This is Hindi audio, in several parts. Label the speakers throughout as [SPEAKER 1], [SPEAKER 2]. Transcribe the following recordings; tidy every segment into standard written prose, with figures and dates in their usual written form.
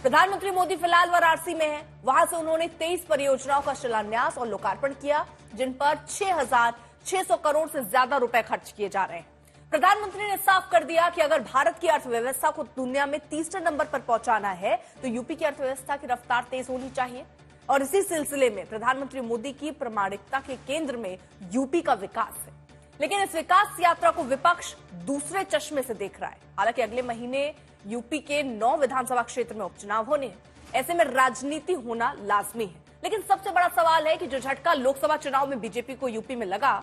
[SPEAKER 1] प्रधानमंत्री मोदी फिलहाल वाराणसी में हैं। वहां से उन्होंने 23 परियोजनाओं का शिलान्यास और लोकार्पण किया, जिन पर 6,600 करोड़ से ज्यादा रुपए खर्च किए जा रहे हैं। प्रधानमंत्री ने साफ कर दिया कि अगर भारत की अर्थव्यवस्था को दुनिया में तीसरे नंबर पर पहुंचाना है तो यूपी की अर्थव्यवस्था की रफ्तार तेज होनी चाहिए। और इसी सिलसिले में प्रधानमंत्री मोदी की प्रामाणिकता के केंद्र में यूपी का विकास है। लेकिन इस विकास यात्रा को विपक्ष दूसरे चश्मे से देख रहा है। हालांकि अगले महीने यूपी के 9 विधानसभा क्षेत्र में उपचुनाव होने हैं। ऐसे में राजनीति होना लाजमी है। लेकिन सबसे बड़ा सवाल है कि जो झटका लोकसभा चुनाव में बीजेपी को यूपी में लगा,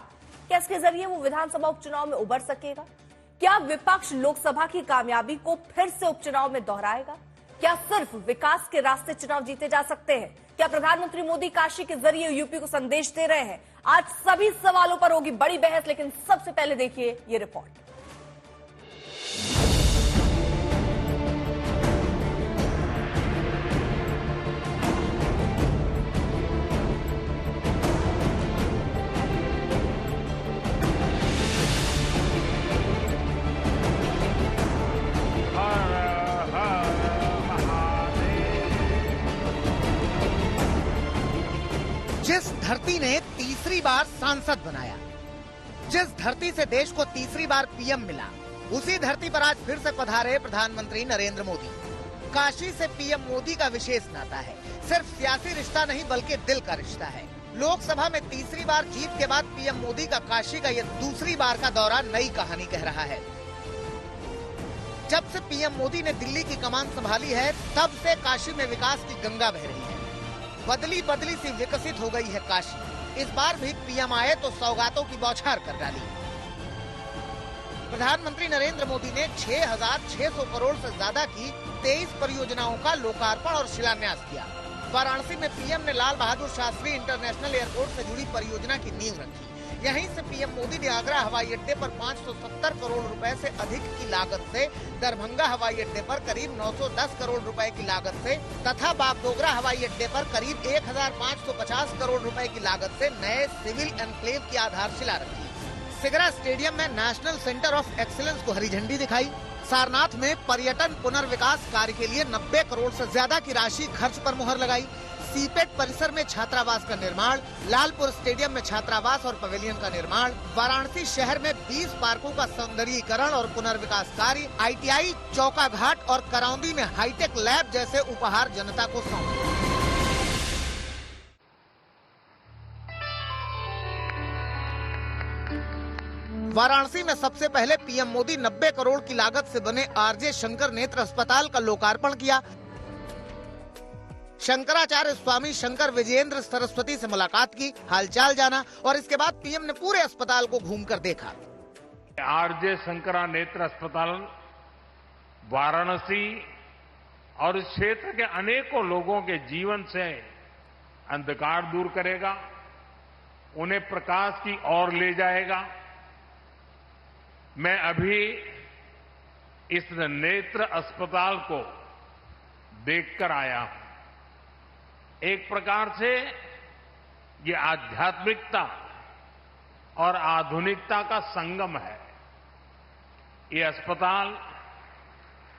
[SPEAKER 1] क्या इसके जरिए वो विधानसभा उपचुनाव में उबर सकेगा? क्या विपक्ष लोकसभा की कामयाबी को फिर से उपचुनाव में दोहराएगा? क्या सिर्फ विकास के रास्ते चुनाव जीते जा सकते हैं? क्या प्रधानमंत्री मोदी काशी के जरिए यूपी को संदेश दे रहे हैं? आज सभी सवालों पर होगी बड़ी बहस, लेकिन सबसे पहले देखिए ये रिपोर्ट।
[SPEAKER 2] जिस धरती ने तीसरी बार सांसद बनाया, जिस धरती से देश को तीसरी बार पीएम मिला, उसी धरती पर आज फिर से पधारे प्रधानमंत्री नरेंद्र मोदी। काशी से पीएम मोदी का विशेष नाता है। सिर्फ सियासी रिश्ता नहीं बल्कि दिल का रिश्ता है। लोकसभा में तीसरी बार जीत के बाद पीएम मोदी का काशी का यह दूसरी बार का दौरा नई कहानी कह रहा है। जब से पीएम मोदी ने दिल्ली की कमान संभाली है, तब से काशी में विकास की गंगा बह रही है। बदली बदली सी विकसित हो गई है काशी। इस बार भी पीएम आए तो सौगातों की बौछार कर डाली। प्रधानमंत्री नरेंद्र मोदी ने 6,600 करोड़ से ज्यादा की 23 परियोजनाओं का लोकार्पण और शिलान्यास किया। वाराणसी में पीएम ने लाल बहादुर शास्त्री इंटरनेशनल एयरपोर्ट से जुड़ी परियोजना की नींव रखी। यहीं से पीएम मोदी ने आगरा हवाई अड्डे पर 570 करोड़ रुपए से अधिक की लागत से, दरभंगा हवाई अड्डे पर करीब 910 करोड़ रुपए की लागत से तथा बागडोगरा हवाई अड्डे पर करीब 1,550 करोड़ रुपए की लागत से नए सिविल एनक्लेव की आधारशिला रखी। सिगरा स्टेडियम में नेशनल सेंटर ऑफ एक्सीलेंस को हरी झंडी दिखाई। सारनाथ में पर्यटन पुनर्विकास कार्य के लिए 90 करोड़ से ज्यादा की राशि खर्च पर मुहर लगाई। सीपेट परिसर में छात्रावास का निर्माण, लालपुर स्टेडियम में छात्रावास और पवेलियन का निर्माण, वाराणसी शहर में 20 पार्कों का सौंदर्यीकरण और पुनर्विकास कार्य, ITI, चौका घाट और करौंदी में हाईटेक लैब जैसे उपहार जनता को सौंपे। वाराणसी में सबसे पहले पीएम मोदी 90 करोड़ की लागत से बने आरजे शंकर नेत्र अस्पताल का लोकार्पण किया। शंकराचार्य स्वामी शंकर विजयेंद्र सरस्वती से मुलाकात की, हालचाल जाना और इसके बाद पीएम ने पूरे अस्पताल को घूमकर देखा।
[SPEAKER 3] आरजे शंकरा नेत्र अस्पताल वाराणसी और इस क्षेत्र के अनेकों लोगों के जीवन से अंधकार दूर करेगा, उन्हें प्रकाश की ओर ले जाएगा। मैं अभी इस नेत्र अस्पताल को देखकर आया हूं। एक प्रकार से ये आध्यात्मिकता और आधुनिकता का संगम है। ये अस्पताल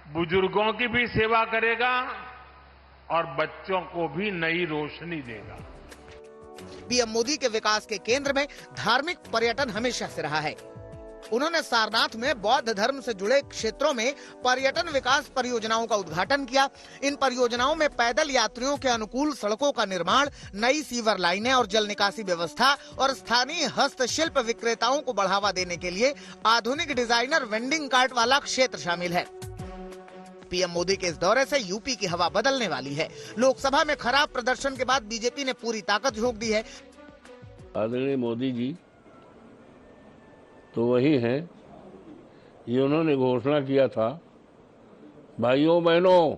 [SPEAKER 3] बुजुर्गों की भी सेवा करेगा और बच्चों को भी नई रोशनी देगा।
[SPEAKER 2] पीएम मोदी के विकास के केंद्र में धार्मिक पर्यटन हमेशा से रहा है। उन्होंने सारनाथ में बौद्ध धर्म से जुड़े क्षेत्रों में पर्यटन विकास परियोजनाओं का उद्घाटन किया। इन परियोजनाओं में पैदल यात्रियों के अनुकूल सड़कों का निर्माण, नई सीवर लाइनें और जल निकासी व्यवस्था और स्थानीय हस्तशिल्प विक्रेताओं को बढ़ावा देने के लिए आधुनिक डिजाइनर वेंडिंग कार्ट वाला क्षेत्र शामिल है। पीएम मोदी के इस दौरे से यूपी की हवा बदलने वाली है। लोकसभा में खराब प्रदर्शन के बाद बीजेपी ने पूरी ताकत झोंक दी है।
[SPEAKER 4] आदरणीय मोदी जी तो वही हैं, ये उन्होंने घोषणा किया था, भाइयों बहनों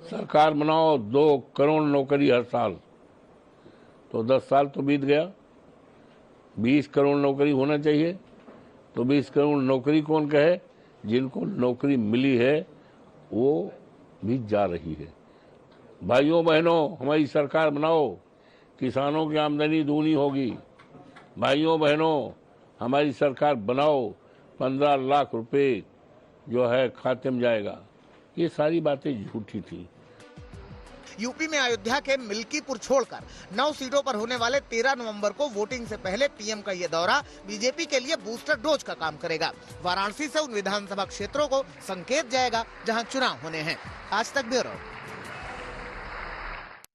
[SPEAKER 4] सरकार बनाओ, 2 करोड़ नौकरी हर साल। तो 10 साल तो बीत गया, 20 करोड़ नौकरी होना चाहिए। तो 20 करोड़ नौकरी कौन कहे? जिनको नौकरी मिली है वो भी जा रही है। भाइयों बहनों हमारी सरकार बनाओ, किसानों की आमदनी दूनी होगी। भाइयों बहनों हमारी सरकार बनाओ, 15 लाख रुपए जो है खाते में जाएगा। ये सारी बातें झूठी थी।
[SPEAKER 2] यूपी में अयोध्या के मिल्कीपुर छोड़कर 9 सीटों पर होने वाले 13 नवंबर को वोटिंग से पहले पीएम का ये दौरा बीजेपी के लिए बूस्टर डोज का काम करेगा। वाराणसी से उन विधानसभा क्षेत्रों को संकेत जाएगा जहां चुनाव होने हैं। आज तक ब्यूरो।